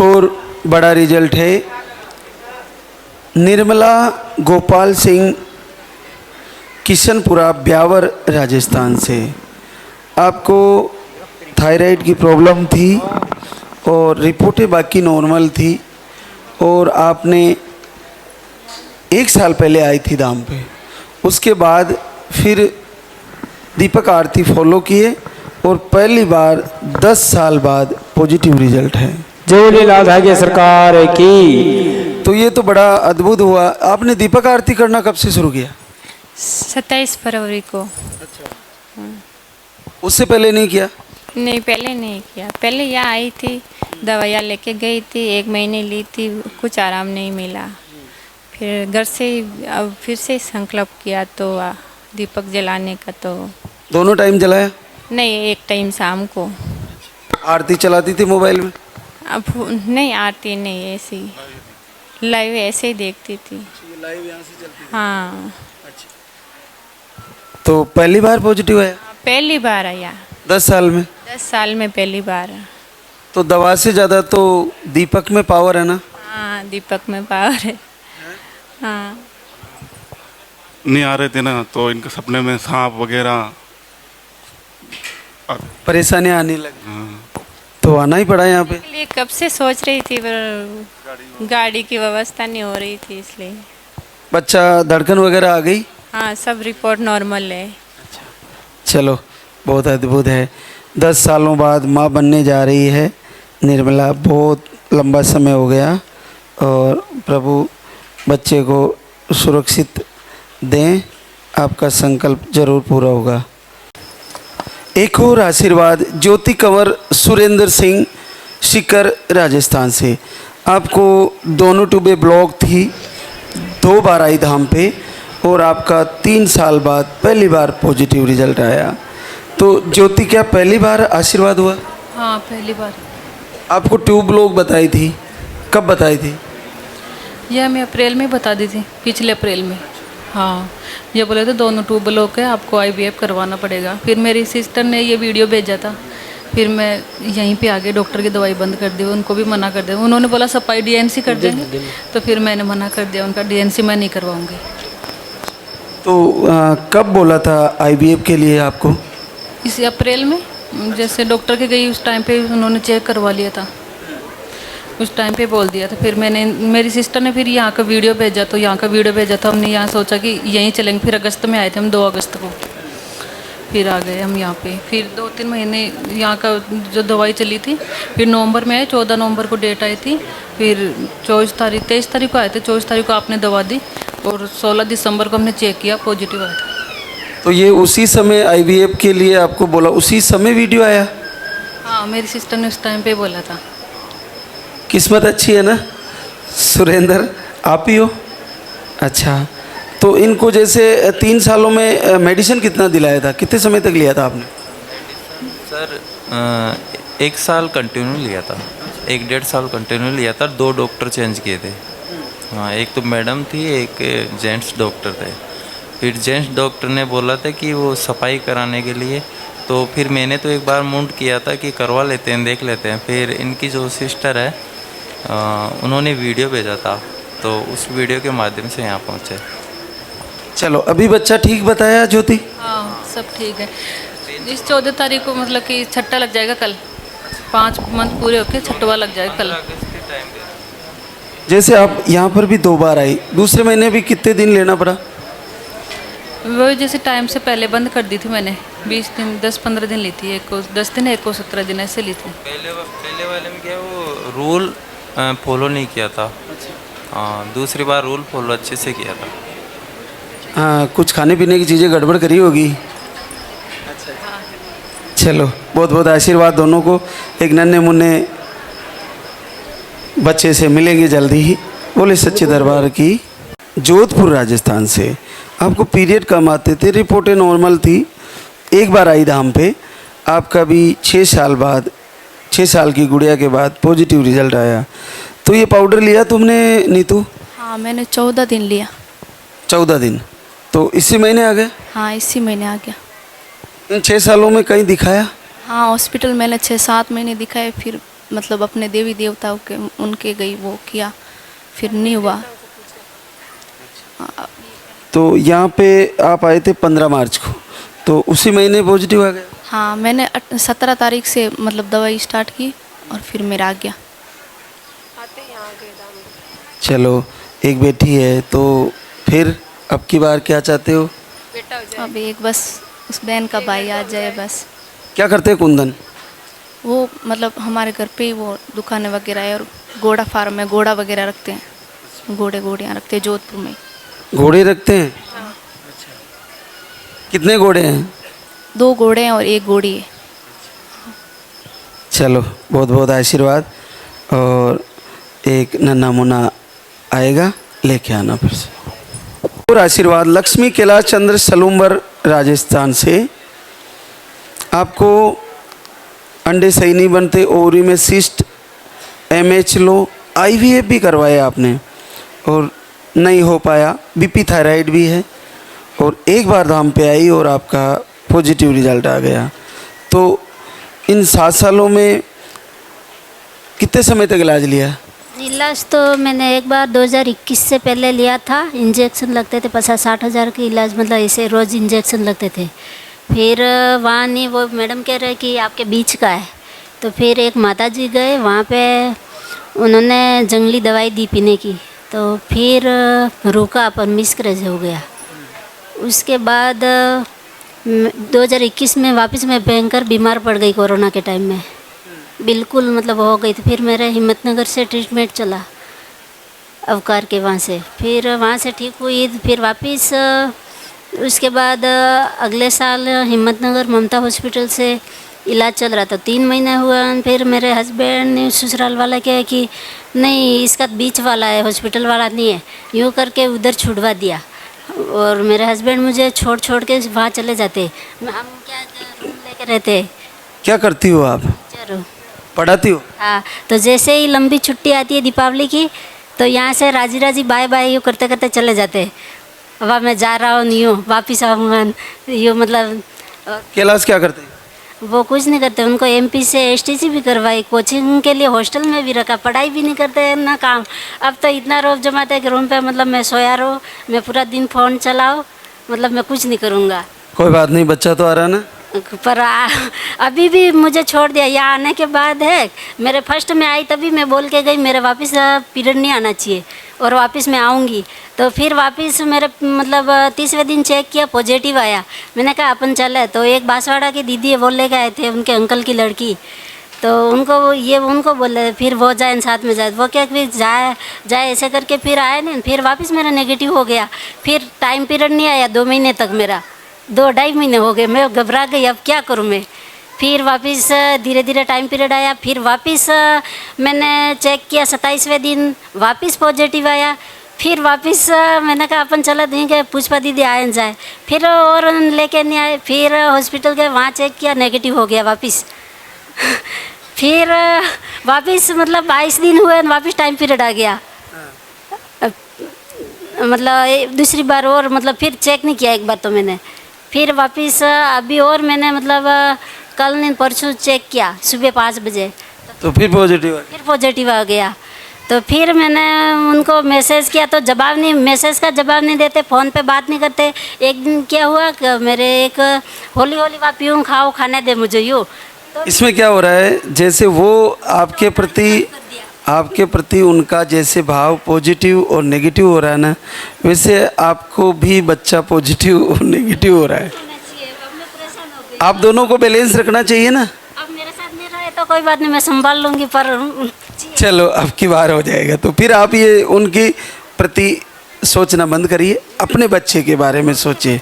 एक और बड़ा रिजल्ट है। निर्मला गोपाल सिंह, किशनपुरा, ब्यावर, राजस्थान से। आपको थायराइड की प्रॉब्लम थी और रिपोर्टें बाकी नॉर्मल थी, और आपने 1 साल पहले आई थी धाम पे। उसके बाद फिर दीपक आरती फॉलो किए और पहली बार 10 साल बाद पॉजिटिव रिजल्ट है। जय लीला भाग्य सरकार की। तो ये तो बड़ा अद्भुत हुआ। आपने दीपक आरती करना कब से शुरू किया? 27 फरवरी को। उससे पहले नहीं किया? नहीं, पहले नहीं किया। पहले यहाँ आई थी, दवाइयाँ लेके गई थी, 1 महीने ली थी, कुछ आराम नहीं मिला। फिर घर से अब फिर से संकल्प किया तो दीपक जलाने का। तो दोनों टाइम जलाया? नहीं, एक टाइम शाम को। आरती चलाती थी मोबाइल में? अब नहीं, आती नहीं, ऐसे ही लाइव ऐसे ही देखती थी। लाइव यहाँ से चलती थी? हाँ। तो पहली बार पॉजिटिव आया? पहली बार आया 10 साल में? 10 साल में पहली बार। तो दवा से ज़्यादा तो दीपक में पावर है ना? हाँ, दीपक में पावर है। हाँ। नहीं आ रहे थे ना, तो इनके सपने में सांप वगैरह परेशानियाँ आने लगी, तो आना ही पड़ा यहाँ पे। इसलिए कब से सोच रही थी, पर गाड़ी की व्यवस्था नहीं हो रही थी, इसलिए। बच्चा धड़कन वगैरह आ गई? हाँ, सब रिपोर्ट नॉर्मल है। चलो, बहुत अद्भुत है। 10 सालों बाद माँ बनने जा रही है निर्मला। बहुत लंबा समय हो गया, और प्रभु बच्चे को सुरक्षित दें। आपका संकल्प जरूर पूरा होगा। एक और आशीर्वाद, ज्योति कंवर सुरेंद्र सिंह, सीकर, राजस्थान से। आपको दोनों टूबे ब्लॉक थी, 2 बार आई धाम पे, और आपका 3 साल बाद पहली बार पॉजिटिव रिजल्ट आया। तो ज्योति, क्या पहली बार आशीर्वाद हुआ? हाँ, पहली बार। आपको ट्यूब ब्लॉक बताई थी, कब बताई थी? यह मैं अप्रैल में बता दी थी, पिछले अप्रैल में। हाँ, ये बोले थे दोनों ट्यूब ब्लॉक है, आपको IVF करवाना पड़ेगा। फिर मेरी सिस्टर ने ये वीडियो भेजा था, फिर मैं यहीं पे आगे डॉक्टर की दवाई बंद कर दी, उनको भी मना कर दिया। उन्होंने बोला सफाई DNC कर देंगे, तो फिर मैंने मना कर दिया उनका, DNC मैं नहीं करवाऊँगी। तो कब बोला था IVF के लिए आपको? इसी अप्रैल में, जैसे डॉक्टर के गई उस टाइम पे उन्होंने चेक करवा लिया था, उस टाइम पे बोल दिया था। फिर मेरी सिस्टर ने फिर यहाँ का वीडियो भेजा, तो यहाँ का वीडियो भेजा तो हमने यहाँ सोचा कि यहीं चलेंगे। फिर अगस्त में आए थे हम, 2 अगस्त को फिर आ गए हम यहाँ पे। फिर 2-3 महीने यहाँ का जो दवाई चली थी, फिर नवंबर में आए, 14 नवंबर को डेट आई थी। फिर 23 तारीख को आए थे, 24 तारीख को आपने दवा दी, और 16 दिसंबर को हमने चेक किया, पॉजिटिव आया था। तो ये उसी समय IVF के लिए आपको बोला, उसी समय वीडियो आया? हाँ, मेरी सिस्टर ने उस टाइम पे बोला था। किस्मत अच्छी है ना सुरेंद्र, आप ही हो? अच्छा, तो इनको जैसे 3 सालों में मेडिसिन कितना दिलाया था, कितने समय तक लिया था आपने? सर 1 साल कंटिन्यू लिया था, 1-1.5 साल कंटिन्यू लिया था। 2 डॉक्टर चेंज किए थे। हाँ, एक तो मैडम थी, एक जेंट्स डॉक्टर थे। फिर जेंट्स डॉक्टर ने बोला था कि वो सफाई कराने के लिए, तो फिर मैंने तो एक बार मूड किया था कि करवा लेते हैं, देख लेते हैं। फिर इनकी जो सिस्टर है, उन्होंने वीडियो भेजा था, तो उस वीडियो के माध्यम से यहाँ पहुँचे। चलो, अभी बच्चा ठीक बताया ज्योति? हाँ, सब ठीक है। इस 14 तारीख को मतलब कि छट्टा लग जाएगा कल, 5 मंथ पूरे होके छठवा लग जाएगा कल। जैसे आप यहाँ पर भी 2 बार आई, दूसरे महीने भी कितने दिन लेना पड़ा? वो जैसे टाइम से पहले बंद कर दी थी मैंने, 20 दिन 10-15 दिन ली थी, एक को 10 दिन, एक को 17 दिन ऐसे ली थी। पहले वाले में क्या वो रूल फॉलो नहीं किया था। हाँ, दूसरी बार रूल फॉलो अच्छे से किया था। हाँ, कुछ खाने पीने की चीज़ें गड़बड़ करी होगी। चलो, बहुत बहुत आशीर्वाद दोनों को। एक नन्हे मुन्ने बच्चे से मिलेंगे जल्दी ही। बोले सच्चे दरबार की। जोधपुर, राजस्थान से। आपको पीरियड कम आते थे, रिपोर्टें नॉर्मल थी, 1 बार आई धाम पे। आपका भी 6 साल बाद, 6 साल की गुड़िया के बाद पॉजिटिव रिजल्ट आया। तो ये पाउडर लिया तुमने नीतू? हाँ, मैंने 14 दिन लिया। 14 दिन? तो इसी महीने आ गए? हाँ, इसी महीने आ गया। इन 6 सालों में कहीं दिखाया? हाँ, हॉस्पिटल मैंने 6-7 महीने दिखाए, फिर मतलब अपने देवी देवताओं के उनके गई, वो किया, फिर नहीं हुआ। तो यहाँ पे आप आए थे 15 मार्च को, तो उसी महीने पॉजिटिव आ गया? हाँ, मैंने 17 तारीख से मतलब दवाई स्टार्ट की और फिर मेरा आ गया। चलो, एक बेटी है, तो फिर अब की बार क्या चाहते हो? अब एक बस उस बहन का भाई आ जाए बस। क्या करते हैं कुंदन? वो मतलब हमारे घर पे ही वो दुकानें वगैरह है और घोड़ा फार्म है, घोड़ा वगैरह रखते हैं, घोड़ियाँ रखते हैं जोधपुर में। घोड़े रखते हैं? अच्छा। कितने घोड़े हैं? 2 घोड़े हैं और 1 घोड़ी है। चलो, बहुत बहुत आशीर्वाद। और एक नन्हा मुन्ना आएगा, लेके आना फिर से। और आशीर्वाद लक्ष्मी कैलाश चंद्र सलूम्बर राजस्थान से। आपको अंडे सही नहीं बनते, ओवरी में सिस्ट, MH लो, IVF भी करवाया आपने और नहीं हो पाया, BP थायराइड भी है, और एक बार धाम पे आई और आपका पॉजिटिव रिजल्ट आ गया। तो इन 7 सालों में कितने समय तक इलाज लिया? इलाज तो मैंने एक बार 2021 से पहले लिया था। इंजेक्शन लगते थे 50-60 हज़ार के इलाज, मतलब ऐसे रोज़ इंजेक्शन लगते थे। फिर वहाँ नहीं, वो मैडम कह रहे कि आपके बीच का है। तो फिर एक माता जी गए वहाँ पे, उन्होंने जंगली दवाई दी पीने की, तो फिर रुका पर मिसकरेज हो गया। उसके बाद 2021 में वापस मैं भयंकर बीमार पड़ गई कोरोना के टाइम में, बिल्कुल मतलब हो गई। तो फिर मेरा हिम्मतनगर से ट्रीटमेंट चला अवकार के वहाँ से, फिर वहाँ से ठीक हुई। फिर वापस उसके बाद अगले साल हिम्मतनगर ममता हॉस्पिटल से इलाज चल रहा था, 3 महीने हुआ। फिर मेरे हस्बैंड ने ससुराल वाला कहा कि नहीं, इसका बीच वाला है, हॉस्पिटल वाला नहीं है, यूँ करके उधर छुड़वा दिया। और मेरे हस्बैंड मुझे छोड़ के वहाँ चले जाते, हम क्या रूम लेके रहते। क्या करती हो आप? चलो, पढ़ाती हो? हाँ, तो जैसे ही लंबी छुट्टी आती है दीपावली की, तो यहाँ से राजी राजी बाय बाय यूँ करते करते चले जाते। अब मैं जा रहा हूँ, नहीं हूँ, वापिस आऊँगा, यूँ मतलब। कैलाश क्या करते हैं? वो कुछ नहीं करते, उनको MP से STC भी करवाई, कोचिंग के लिए हॉस्टल में भी रखा, पढ़ाई भी नहीं करते हैं ना काम। अब तो इतना रोब जमाते हैं कि रूम पे मतलब मैं सोया रहूँ, मैं पूरा दिन फ़ोन चलाऊँ, मतलब मैं कुछ नहीं करूँगा। कोई बात नहीं, बच्चा तो आ रहा ना। पर अभी भी मुझे छोड़ दिया। यहाँ आने के बाद है, मेरे फर्स्ट में आई तभी मैं बोल के गई मेरे वापस पीरियड नहीं आना चाहिए और वापस मैं आऊँगी। तो फिर वापस मेरे मतलब 30वें दिन चेक किया, पॉजिटिव आया। मैंने कहा अपन चले, तो एक बांसवाड़ा की दीदी है वो लेके आए थे, उनके अंकल की लड़की, तो उनको बोले फिर वो जाए साथ में जाए, वो क्या फिर जाए ऐसे करके फिर आए नहीं। फिर वापस मेरा नेगेटिव हो गया, फिर टाइम पीरियड नहीं आया 2 महीने तक, मेरा 2-2.5 महीने हो गए। मैं घबरा गई, अब क्या करूँ मैं। फिर वापस धीरे धीरे टाइम पीरियड आया, फिर वापस मैंने चेक किया 27वें दिन वापस पॉजिटिव आया। फिर वापस मैंने कहा अपन चला देंगे, पुष्पा दीदी आए जाए, फिर और लेके नहीं आए। फिर हॉस्पिटल गए, वहाँ चेक किया, नेगेटिव हो गया वापस। फिर वापस मतलब 22 दिन हुए, वापस टाइम पीरियड आ गया। मतलब दूसरी बार और मतलब फिर चेक नहीं किया एक बार तो मैंने, फिर वापस अभी और मैंने मतलब कल नहीं परसों चेक किया सुबह 5 बजे, तो फिर पॉजिटिव आ गया। तो फिर मैंने उनको मैसेज किया तो जवाब नहीं, मैसेज का जवाब नहीं देते, फ़ोन पे बात नहीं करते। एक दिन क्या हुआ कि मेरे एक होली बात यूँ खाओ, खाने दे मुझे यूँ। तो इसमें क्या हो रहा है, जैसे वो आपके प्रति उनका जैसे भाव पॉजिटिव और नेगेटिव हो रहा है ना, वैसे आपको भी बच्चा पॉजिटिव और नेगेटिव हो रहा है। आप दोनों को बैलेंस रखना चाहिए ना। अब मेरे साथ नहीं रहे तो कोई बात नहीं, मैं संभाल लूँगी, पर चलो अब की बार हो जाएगा। तो फिर आप ये उनकी प्रति सोचना बंद करिए, अपने बच्चे के बारे में सोचिए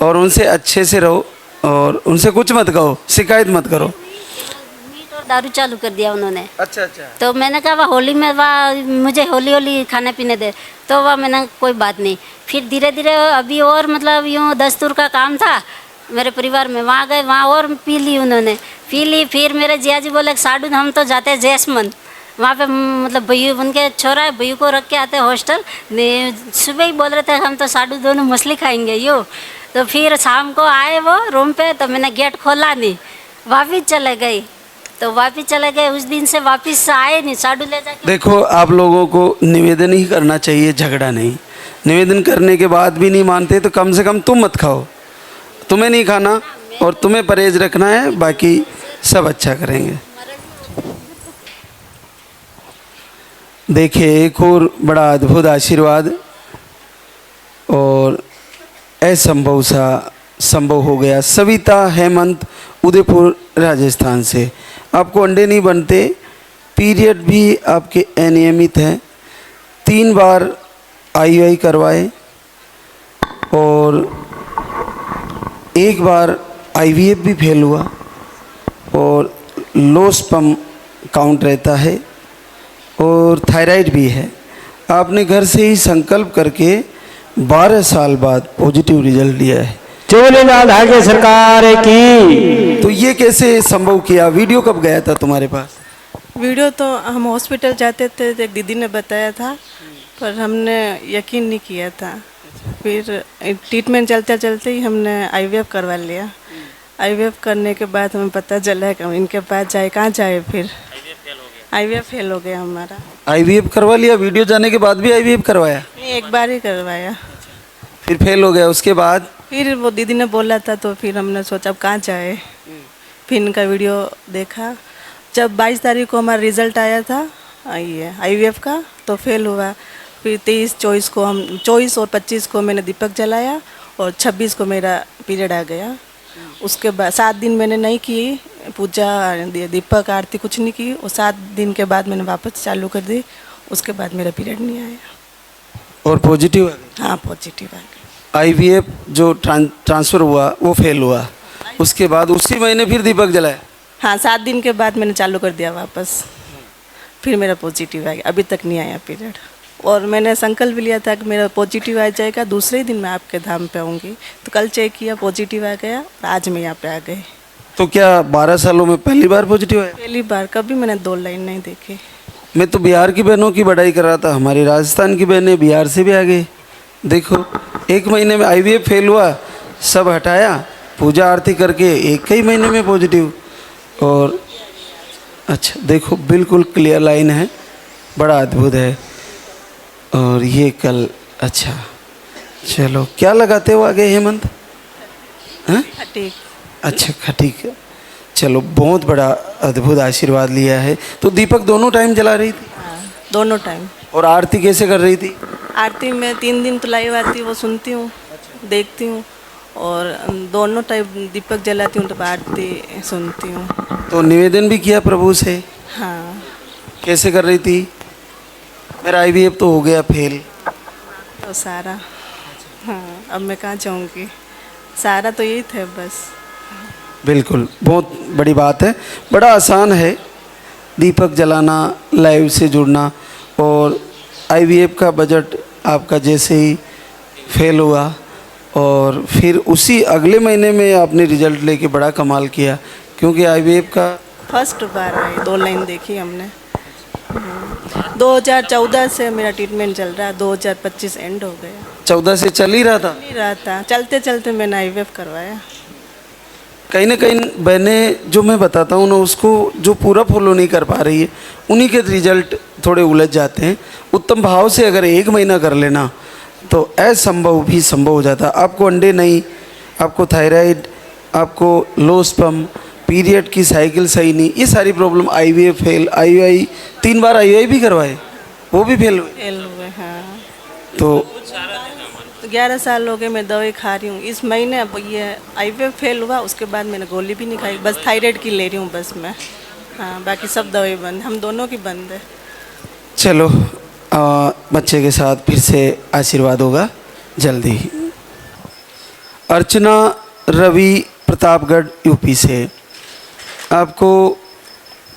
और उनसे अच्छे से रहो और उनसे कुछ मत कहो, शिकायत मत करो। मीट और दारू चालू कर दिया उन्होंने। अच्छा। तो मैंने कहा वह होली में वह मुझे होली खाने पीने दे, तो वह मैंने कोई बात नहीं। फिर धीरे धीरे अभी और मतलब यूँ दस्तूर का काम था मेरे परिवार में, वहाँ गए, वहाँ और पी ली उन्होंने, पी ली। फिर मेरे जिया जी बोले साडू हम तो जाते हैं जैसमंद, वहाँ पे मतलब भैया उनके छोरा है, भैया को रख के आते हैं हॉस्टल। सुबह ही बोल रहे थे हम तो साडू दोनों मछली खाएंगे यूँ। तो फिर शाम को आए वो रूम पे, तो मैंने गेट खोला नहीं, वापिस चले गई। तो वापस चले गए, उस दिन से वापस आए नहीं, साडू ले जाके। देखो, आप लोगों को निवेदन ही करना चाहिए, झगड़ा नहीं। निवेदन करने के बाद भी नहीं मानते तो कम से कम तुम मत खाओ, तुम्हें नहीं खाना और तुम्हें परहेज रखना है, बाकी सब अच्छा करेंगे। देखिए, एक और बड़ा अद्भुत आशीर्वाद और असंभव सा संभव हो गया। सविता हेमंत, उदयपुर राजस्थान से। आपको अंडे नहीं बनते, पीरियड भी आपके अनियमित हैं, 3 बार IUI करवाए और 1 बार IVF भी फेल हुआ और लो स्पर्म काउंट रहता है और थायराइड भी है। आपने घर से ही संकल्प करके 12 साल बाद पॉजिटिव रिजल्ट लिया है। झूलेलाल आगे सरकार की। तो ये कैसे संभव किया? वीडियो कब गया था तुम्हारे पास? वीडियो तो हम हॉस्पिटल जाते थे तो एक दीदी ने बताया था, पर हमने यकीन नहीं किया था। फिर ट्रीटमेंट चलते चलते ही हमने IVF करवा लिया। IVF करने के बाद हमें पता चला कि हम इनके पास जाए, कहाँ जाए, फिर IVF फेल हो गया हमारा। IVF करवा लिया? वीडियो जाने के बाद भी IVF करवाया? नहीं, एक बार ही करवाया, फिर फेल हो गया। उसके बाद फिर वो दीदी ने बोला था तो फिर हमने सोचा अब कहाँ जाए। फिर इनका वीडियो देखा। जब 22 तारीख को हमारा रिज़ल्ट आया था ये IVF का, तो फेल हुआ। फिर 23, 24 को हम 24 और 25 को मैंने दीपक जलाया और 26 को मेरा पीरियड आ गया। उसके बाद 7 दिन मैंने नहीं की पूजा, दीपक आरती कुछ नहीं की, और 7 दिन के बाद मैंने वापस चालू कर दी। उसके बाद मेरा पीरियड नहीं आया और पॉजिटिव आ गया? हाँ, पॉजिटिव आ गया। IVF जो ट्रांसफ़र हुआ वो फेल हुआ, उसके बाद उसी महीने फिर दीपक जलाया? हाँ, 7 दिन के बाद मैंने चालू कर दिया वापस, फिर मेरा पॉजिटिव आ गया। अभी तक नहीं आया पीरियड, और मैंने संकल्प लिया था कि मेरा पॉजिटिव आ जाएगा, दूसरे ही दिन मैं आपके धाम पे आऊँगी। तो कल चेक किया, पॉजिटिव आ गया और आज मैं यहाँ पे आ गई। तो क्या 12 सालों में पहली बार पॉजिटिव आया? पहली बार, कभी मैंने 2 लाइन नहीं देखी। मैं तो बिहार की बहनों की बढ़ाई कर रहा था, हमारी राजस्थान की बहनें बिहार से भी आ गई। देखो, 1 महीने में IVF फेल हुआ, सब हटाया, पूजा आरती करके 1 ही महीने में पॉजिटिव। और अच्छा, देखो बिल्कुल क्लियर लाइन है, बड़ा अद्भुत है। और ये कल, अच्छा चलो, क्या लगाते हो आगे हेमंत? हैं? ठीक। अच्छा, खटीक। चलो, बहुत बड़ा अद्भुत आशीर्वाद लिया है। तो दीपक दोनों टाइम जला रही थी? हाँ, दोनों टाइम। और आरती कैसे कर रही थी? आरती में 3 दिन तो लाइव आती वो सुनती हूँ, देखती हूँ, और दोनों टाइम दीपक जलाती हूँ तो आरती सुनती हूँ। तो निवेदन भी किया प्रभु से? हाँ। कैसे कर रही थी? मेरा IVF तो हो गया फेल। तो सारा, हाँ, अब मैं कहाँ जाऊँगी, सारा तो यही था बस। बिल्कुल, बहुत बड़ी बात है, बड़ा आसान है दीपक जलाना, लाइव से जुड़ना। और IVF का बजट आपका जैसे ही फेल हुआ और फिर उसी अगले महीने में आपने रिजल्ट लेके बड़ा कमाल किया, क्योंकि IVF का फर्स्ट बार आई, 2 लाइन देखी हमने। 2014 से मेरा ट्रीटमेंट चल रहा है, 2025 एंड हो गया। 14 से चल ही रहा था? नहीं रहा था, चलते चलते मैंने IVF करवाया। कहीं ना कहीं बहनें, जो मैं बताता हूँ ना, उसको जो पूरा फॉलो नहीं कर पा रही है, उन्हीं के रिजल्ट थोड़े उलझ जाते हैं। उत्तम भाव से अगर 1 महीना कर लेना तो असंभव भी संभव हो जाता। आपको अंडे नहीं, आपको थायराइड, आपको लो स्पर्म, पीरियड की साइकिल सही नहीं, ये सारी प्रॉब्लम, IVF फेल, IUI 3 बार IUI भी करवाए, वो भी फेल हुए। फेल हुए, हाँ। तो 11 साल हो गए मैं दवाई खा रही हूँ। इस महीने अब ये IVF फेल हुआ, उसके बाद मैंने गोली भी नहीं खाई, बस थायराइड की ले रही हूँ बस मैं। हाँ, बाकी सब दवाई बंद, हम दोनों की बंद है। चलो, बच्चे के साथ फिर से आशीर्वाद होगा जल्दी। अर्चना रवि, प्रतापगढ़, UP से। आपको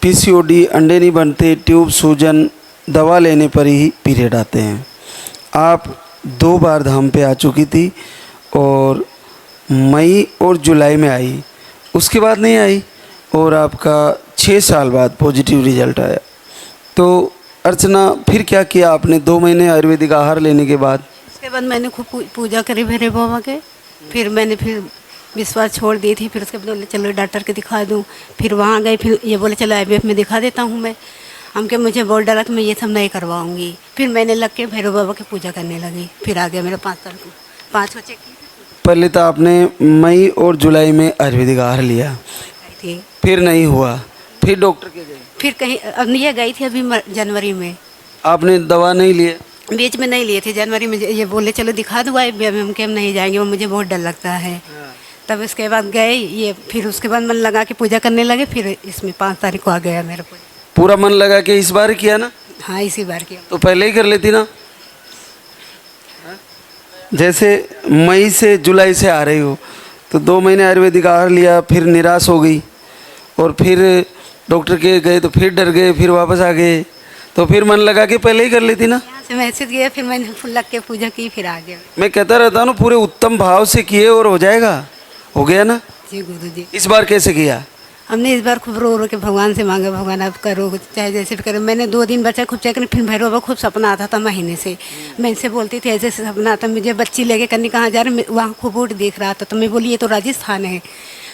PCOD, अंडे नहीं बनते, ट्यूब, सूजन, दवा लेने पर ही पीरियड आते हैं। आप 2 बार धाम पे आ चुकी थी और मई और जुलाई में आई, उसके बाद नहीं आई, और आपका 6 साल बाद पॉजिटिव रिजल्ट आया। तो अर्चना, फिर क्या किया आपने 2 महीने आयुर्वेदिक आहार लेने के बाद? उसके बाद मैंने खूब पूजा करी भैरव बाबा के। फिर मैंने विश्वास छोड़ दी थी। फिर उसके बाद बोले चलो डॉक्टर के दिखा दूँ। फिर वहाँ गए, फिर ये बोले चलो IVF में दिखा देता हूँ मैं। हमके मुझे बोल डाला कि मैं ये सब नहीं करवाऊँगी। फिर मैंने लग के भैरव बाबा की पूजा करने लगी। फिर आ गया मेरा 5 साल को 5 बच्चे की पहले तो आपने मई और जुलाई में आयुर्वेदिक आहार लिया, थी। फिर नहीं हुआ, फिर डॉक्टर के गए, फिर कहीं अब ये गई थी अभी जनवरी में। आपने दवा नहीं लिए? बीच में नहीं लिए थे, जनवरी में ये बोले चलो दिखा दो IVF के, हम नहीं जाएंगे, वो मुझे बहुत डर लगता है। तब उसके बाद गए ये, फिर उसके बाद मन लगा के पूजा करने लगे। फिर इसमें 5 तारीख को आ गया मेरा पूरा मन लगा के इस बार किया ना? हाँ इसी बार किया। तो पहले ही कर लेती ना। जैसे मई से जुलाई से आ रही हो तो 2 महीने आयुर्वेदिक आहार लिया, फिर निराश हो गई और फिर डॉक्टर के गए तो फिर डर गए, फिर वापस आ गए, तो फिर मन लगा के पहले ही कर लेती ना। यहाँ से मैसेज गया, फिर मैंने फुल लग के पूजा की, फिर आ गया। मैं कहता रहता हूँ पूरे उत्तम भाव से किए और हो जाएगा, हो गया ना। जी गुरु जी। इस बार कैसे किया? हमने इस बार खूब रो रो के भगवान से मांगा, भगवान आप करो चाहे जैसे भी करो। मैंने 2 दिन बच्चा खूब चेक, फिर भैरव बाबा खूब सपना आता था महीने से। मैं इनसे बोलती थी ऐसे सपना आता, मुझे बच्ची लेके करने कहाँ जा रहे, वहाँ खूब ऊँट दिख रहा था। तो मैं बोली ये तो राजस्थान है,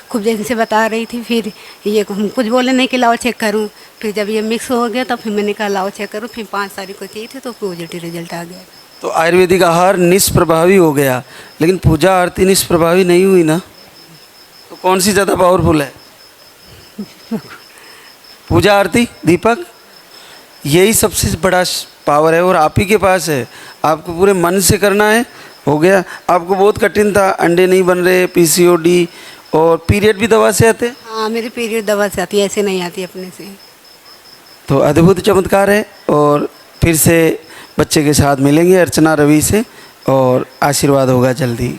खूब जैसे से बता रही थी। फिर ये कुछ बोले नहीं कि लाओ चेक करूँ। फिर जब ये मिक्स हो गया तब फिर मैंने कहा लाओ चेक करूँ। फिर 5 तारीख को की थी तो पॉजिटिव रिजल्ट आ गया। तो आयुर्वेदिक आहार निष्प्रभावी हो गया, लेकिन पूजा आरती निष्प्रभावी नहीं हुई ना। तो कौन सी ज़्यादा पावरफुल है? पूजा आरती दीपक, यही सबसे बड़ा पावर है और आप ही के पास है। आपको पूरे मन से करना है, हो गया। आपको बहुत कठिन था, अंडे नहीं बन रहे, PCOD और पीरियड भी दवा से आते? हाँ मेरी पीरियड दवा से आती है, ऐसे नहीं आती अपने से। तो अद्भुत चमत्कार है। और फिर से बच्चे के साथ मिलेंगे अर्चना रवि से और आशीर्वाद होगा जल्दी।